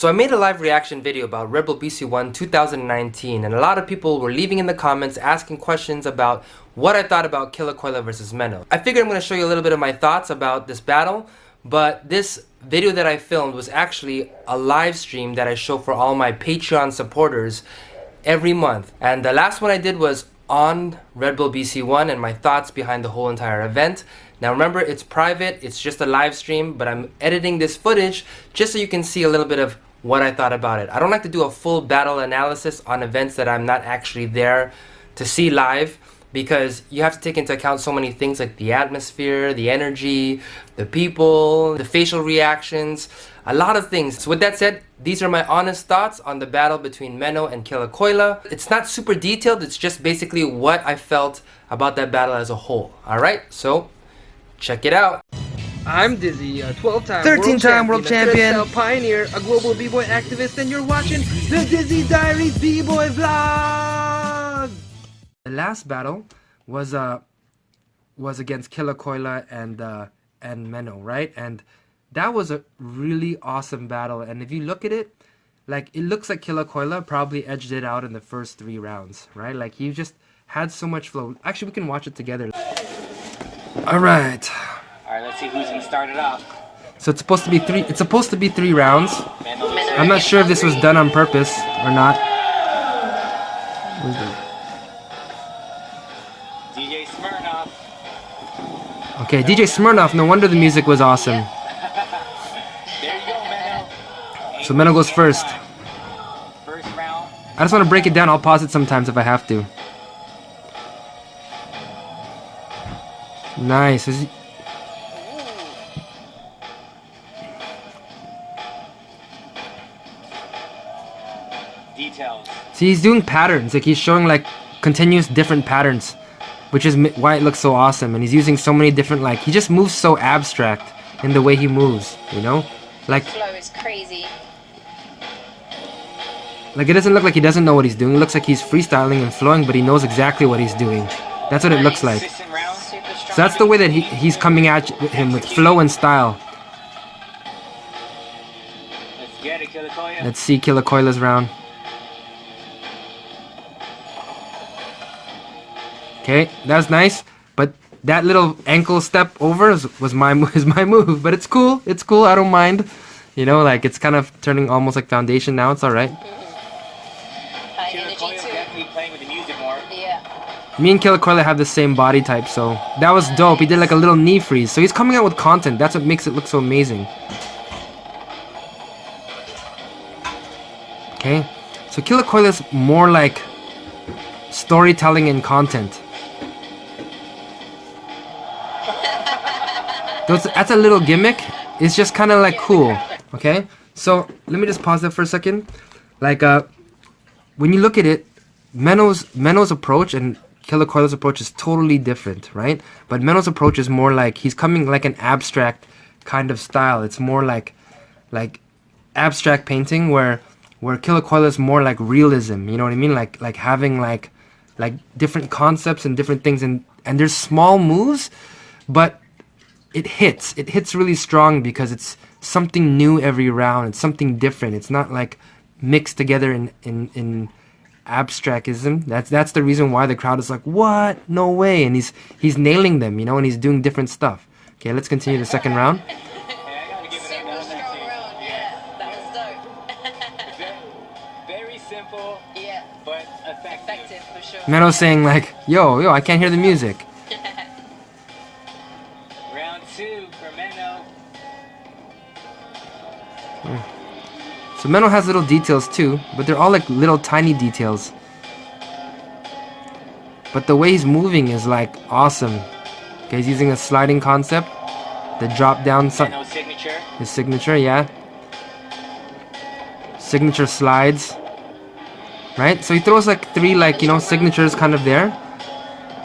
So I made a live reaction video about Red Bull BC1 2019, and a lot of people were leaving in the comments asking questions about what I thought about Killer Koila versus Menno. I figured I'm going to show you a little bit of my thoughts about this battle, but this video that I filmed was actually a live stream that I show for all my Patreon supporters every month. And the last one I did was on Red Bull BC1 and my thoughts behind the whole entire event. Now remember, it's private, it's just a live stream, but I'm editing this footage just so you can see a little bit of what I thought about it. I don't like to do a full battle analysis on events that I'm not actually there to see live, because you have to take into account so many things like the atmosphere, the energy, the people, the facial reactions, a lot of things. So with that said, these are my honest thoughts on the battle between Menno and Killer Koila. It's not super detailed, it's just basically what I felt about that battle as a whole. Alright, so check it out. I'm Dizzy, a 12-time 13-time world champion, a pioneer, a global b-boy activist, and you're watching the Dizzy Diaries b-boy vlog! The last battle was against Killer Koila and Menno, right? And that was a really awesome battle. And if you look at it, like, it looks like Killer Koila probably edged it out in the first 3 rounds, right? Like, he just had so much flow. Actually, we can watch it together. Alright, let's see who's gonna start it off. so it's supposed to be 3 rounds. I'm not sure if this was done on purpose or not. Where's the... DJ Smirnoff. Okay, DJ Smirnoff, no wonder the music was awesome. There you go, Menno. So Menno goes first. First round. I just want to break it down. I'll pause it sometimes if I have to. Nice. Details. See, he's doing patterns. Like, he's showing like continuous different patterns, which is why it looks so awesome. And he's using so many different, like, he just moves so abstract in the way he moves, you know? Like, flow is crazy. Like, it doesn't look like he doesn't know what he's doing. It looks like he's freestyling and flowing, but he knows exactly what he's doing. That's what it looks like. Consistent round. Super strong. So that's the way that he's coming at him, with flow and style. Let's get it, Killer Koila. Let's see Killer Koila's round. Okay, that's nice, but that little ankle step over is my move. But it's cool. It's cool. I don't mind. You know, like, it's kind of turning almost like foundation now. It's all right. High Killer energy Koila too. definitely playing with the music more. Yeah. Me and Killer Koila have the same body type, so that was dope. He did like a little knee freeze. So he's coming out with content. That's what makes it look so amazing. Okay, so Killer Koila's more like storytelling and content. That's a little gimmick. It's just kind of like cool. Okay, so let me just pause that for a second. Like, when you look at it, Menno's approach and Killer Koila's approach is totally different, right? But Menno's approach is more like, he's coming like an abstract kind of style. It's more like abstract painting, where Killer Koila is more like realism. You know what I mean? Like having like different concepts and different things, and there's small moves, but it hits really strong because it's something new every round. It's something different. It's not like mixed together in abstractism. That's the reason why the crowd is like, what? No way. And he's nailing them, you know, and he's doing different stuff. Okay, let's continue the second round. Hey, I gotta give it Super another strong too. round. Yeah, that was dope. Very simple, Yeah, but effective. effective for sure. Menno's saying like, yo, I can't hear the music. Round 2 for Menno. So Menno has little details too, but they're all like little tiny details. But the way he's moving is like awesome. Okay, he's using a sliding concept. The drop down, Menno's signature. his signature, yeah. Signature slides. Right? So he throws like 3 like, you know, signatures kind of there.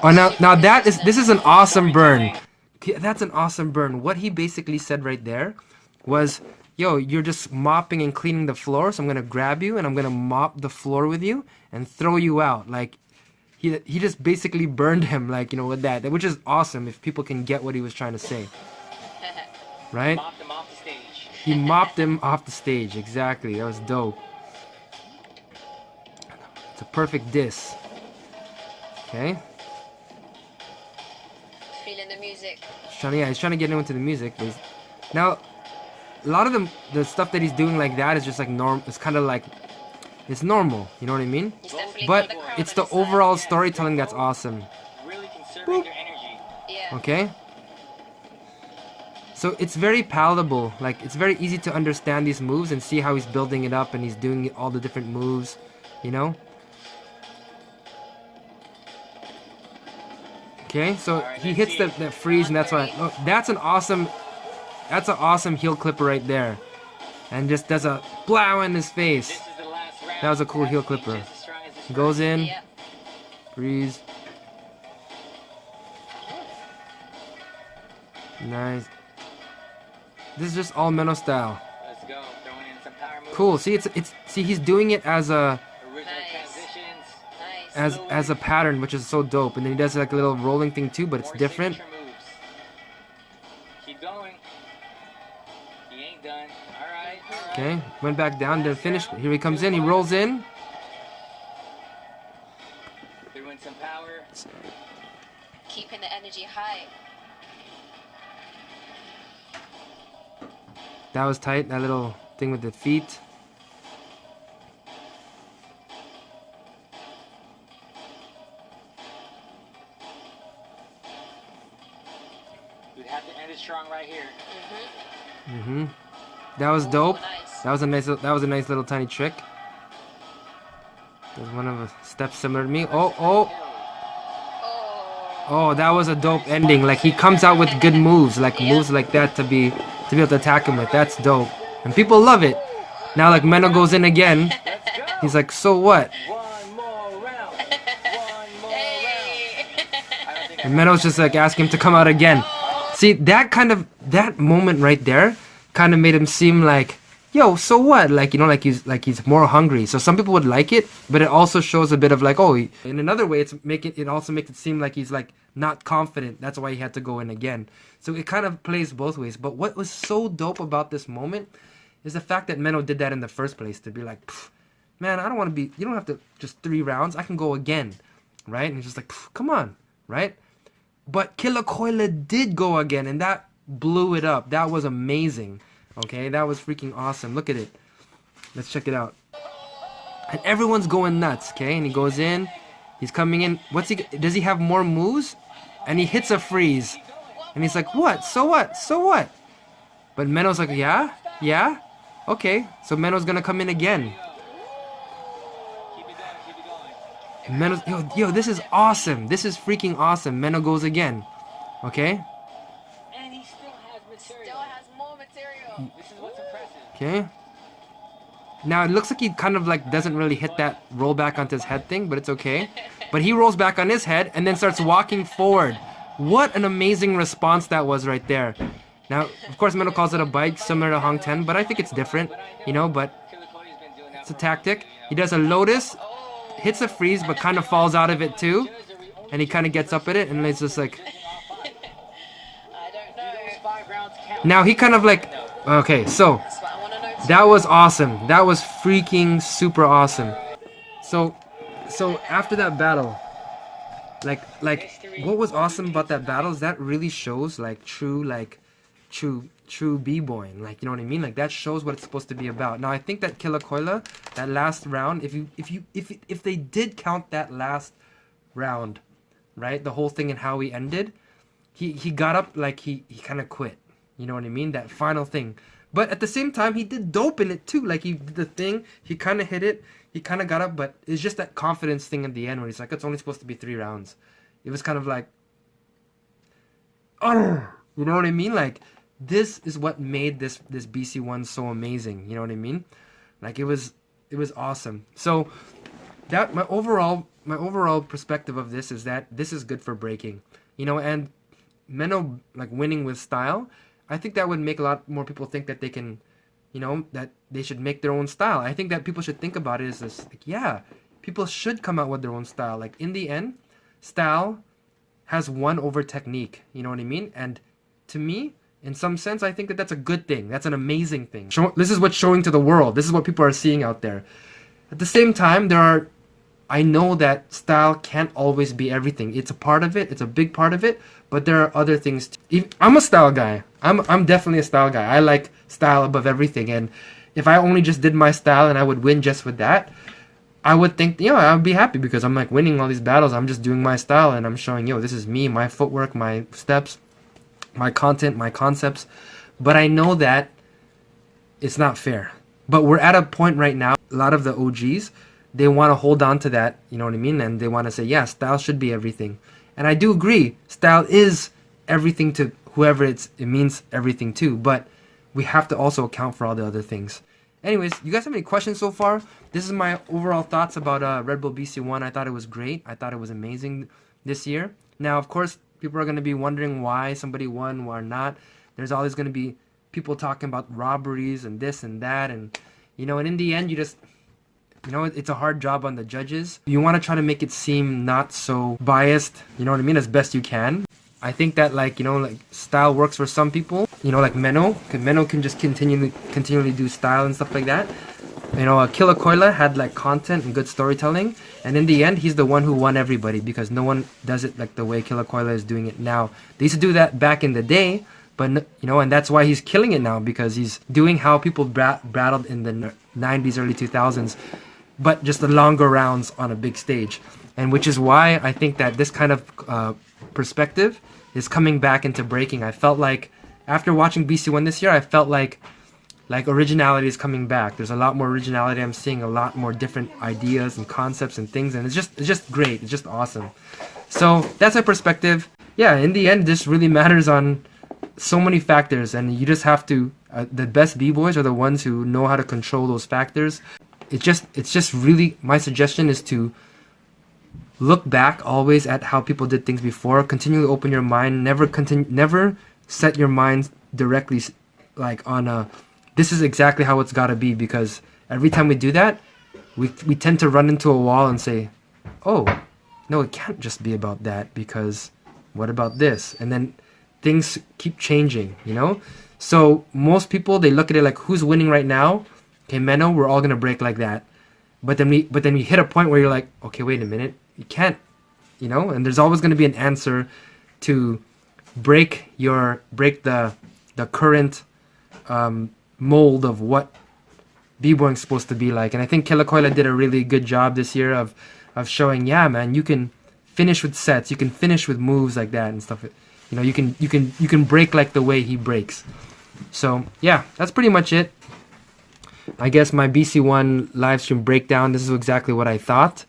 Oh, now this is an awesome burn. That's an awesome burn. What he basically said right there was, yo, you're just mopping and cleaning the floor, so I'm gonna grab you and I'm gonna mop the floor with you and throw you out. Like, he just basically burned him, like, you know, with that, which is awesome if people can get what he was trying to say. Right? Mop them off the stage. He mopped him off the stage. Exactly. That was dope. It's a perfect diss. Okay. Feeling the music. He's trying to get into the music. But now, a lot of the stuff that he's doing like that is just like norm. It's kind of like, it's normal. You know what I mean? He's definitely But got the crowd it's on the his side. overall storytelling that's awesome. Really conserving their energy. Yeah. Okay? So it's very palatable. Like, it's very easy to understand these moves and see how he's building it up and he's doing all the different moves. You know? Okay, so he hits that freeze, and that's why. Look, that's an awesome heel clipper right there, and just does a blow in his face. This is the last round. That was a cool heel clipper. Goes in, Yeah. freeze. Nice. This is just all Menno style. Let's go. Throwing in some power moves. Cool. See, see, he's doing it as a Original Nice. transitions. Nice. as a pattern, which is so dope. And then he does like a little rolling thing too, but it's More different. signature moves. Keep going. He ain't done. All right. All right. Okay, went back down, didn't finish. Here he comes in. He rolls in. Threw in some power. Keeping the energy high. That was tight. That little thing with the feet. We'd have to end it strong right here. That was dope. Nice. That was a nice little tiny trick. There's one of the steps similar to me. Oh. Oh. Oh, that was a dope ending. Like, he comes out with good moves, like moves like that to be able to attack him with. That's dope. And people love it. Now, like, Menno goes in again. He's like, so what? One more round. One more Hey. round. And Menno's just like asking him to come out again. See, that moment right there kind of made him seem like, yo, so what? Like, you know, like he's more hungry. So some people would like it, but it also shows a bit of like, oh, in another way, it also makes it seem like he's like not confident. That's why he had to go in again. So it kind of plays both ways. But what was so dope about this moment is the fact that Menno did that in the first place, to be like, man, I don't want to be, you don't have to just 3 rounds. I can go again, right? And he's just like, come on, right? But Killer Koila did go again, and that blew it up. That was amazing. Okay, that was freaking awesome. Look at it. Let's check it out. And everyone's going nuts, okay? And he goes in. He's coming in. Does he have more moves? And he hits a freeze. And he's like, what? So what? So what? But Menno's like, yeah? Yeah? Okay. So Menno's gonna come in again. Keep it going. Keep it going. Menno's, yo, this is awesome. This is freaking awesome. Menno goes again. Okay? And he still has material. Still has more material. This is what's impressive. Okay. Now it looks like he kind of like doesn't really hit that roll back onto his head thing, but it's okay. But he rolls back on his head and then starts walking forward. What an amazing response that was right there. Now, of course, Menno calls it a bite similar to Hong Ten, but I think it's different, you know, but Killer Cody's been doing that it's a for tactic. He does a lotus, hits a freeze, but kind of falls out of it too. And he kind of gets up at it and it's just like, I don't know. those 5 rounds count. now he kind of like, okay, so That's what I want to know. that was awesome. That was freaking super awesome. So after that battle, like what was awesome about that battle is that really shows like true b-boying. Like, you know what I mean? Like, that shows what it's supposed to be about. Now I think that Killer Koila, that last round, if they did count that last round, right, the whole thing and how he ended, he got up like he kind of quit. You know what I mean? That final thing. But at the same time, he did dope in it too. Like, he did the thing, he kind of hit it, he kind of got up, but it's just that confidence thing at the end where he's like, it's only supposed to be 3 rounds. It was kind of like, oh, you know what I mean? Like, this is what made this BC1 so amazing. You know what I mean? Like, it was awesome. So that my overall perspective of this is that this is good for breaking. You know, and Menno like winning with style, I think that would make a lot more people think that they can, you know, that they should make their own style. I think that people should think about it as this, like, yeah, people should come out with their own style. Like, in the end, style has won over technique. You know what I mean? And to me, In some sense, I think that that's a good thing. That's an amazing thing. This is what's showing to the world. This is what people are seeing out there. At the same time, I know that style can't always be everything. It's a part of it. It's a big part of it. But there are other things. I'm a style guy. I'm definitely a style guy. I like style above everything. And if I only just did my style and I would win just with that, I would think, I would be happy because I'm like winning all these battles. I'm just doing my style and I'm showing, this is me, my footwork, my steps, my content, my concepts. But I know that it's not fair. But we're at a point right now, a lot of the OGs, they want to hold on to that, you know what I mean? And they want to say, yeah, style should be everything. And I do agree, style is everything to whoever it means everything to, but we have to also account for all the other things. Anyways, you guys have any questions so far? This is my overall thoughts about Red Bull BC1. I thought it was great. I thought it was amazing this year. Now, of course, people are going to be wondering why somebody won, why not. There's always going to be people talking about robberies and this and that. And, and in the end, you just... it's a hard job on the judges. You want to try to make it seem not so biased, you know what I mean, as best you can. I think that style works for some people, like Menno, because Menno can just continually do style and stuff like that. Killa Koila had content and good storytelling, and in the end, he's the one who won everybody because no one does it like the way Killa Koila is doing it now. They used to do that back in the day, but and that's why he's killing it now because he's doing how people battled in the 90s, early 2000s. But just the longer rounds on a big stage. And which is why I think that this kind of perspective is coming back into breaking. I felt like, after watching BC1 this year, I felt like originality is coming back. There's a lot more originality. I'm seeing a lot more different ideas and concepts and things. And it's just great. It's just awesome. So that's my perspective. Yeah, in the end, this really matters on so many factors. And you just have to, the best B-boys are the ones who know how to control those factors. It's just really, my suggestion is to look back always at how people did things before. Continually open your mind. Never set your mind directly on this is exactly how it's got to be, because every time we do that, we tend to run into a wall and say, oh, no, it can't just be about that, because what about this? And then things keep changing, So most people, they look at it like, who's winning right now? Okay, Menno, we're all gonna break like that, but then we hit a point where you're like, okay, wait a minute, you can't, and there's always gonna be an answer to break the current mold of what b-boying's supposed to be like. And I think Killa Koila did a really good job this year of showing, yeah, man, you can finish with sets, you can finish with moves like that and stuff. You can break like the way he breaks. So yeah, that's pretty much it. I guess my BC1 live stream breakdown, this is exactly what I thought.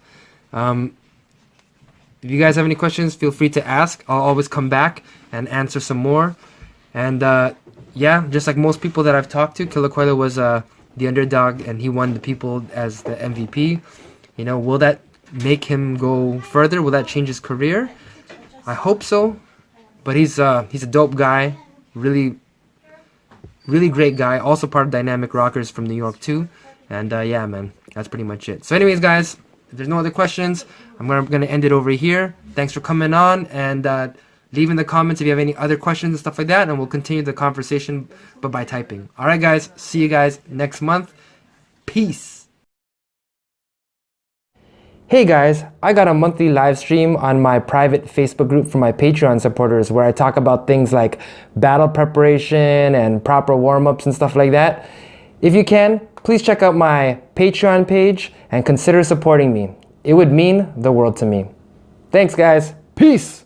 If you guys have any questions, feel free to ask. I'll always come back and answer some more. And yeah, just like most people that I've talked to, Killa Koila was the underdog and he won the people as the MVP. Will that make him go further? Will that change his career? I hope so. But he's a dope guy. Really great guy, also part of Dynamic Rockers from New York too. And yeah, man, that's pretty much it. So anyways, guys, if there's no other questions, I'm gonna end it over here. Thanks for coming on, and leave in the comments if you have any other questions and stuff like that, and we'll continue the conversation, but by typing. Alright guys, see you guys next month. Peace. Hey guys, I got a monthly live stream on my private Facebook group for my Patreon supporters where I talk about things like battle preparation and proper warm-ups and stuff like that. If you can, please check out my Patreon page and consider supporting me. It would mean the world to me. Thanks guys. Peace!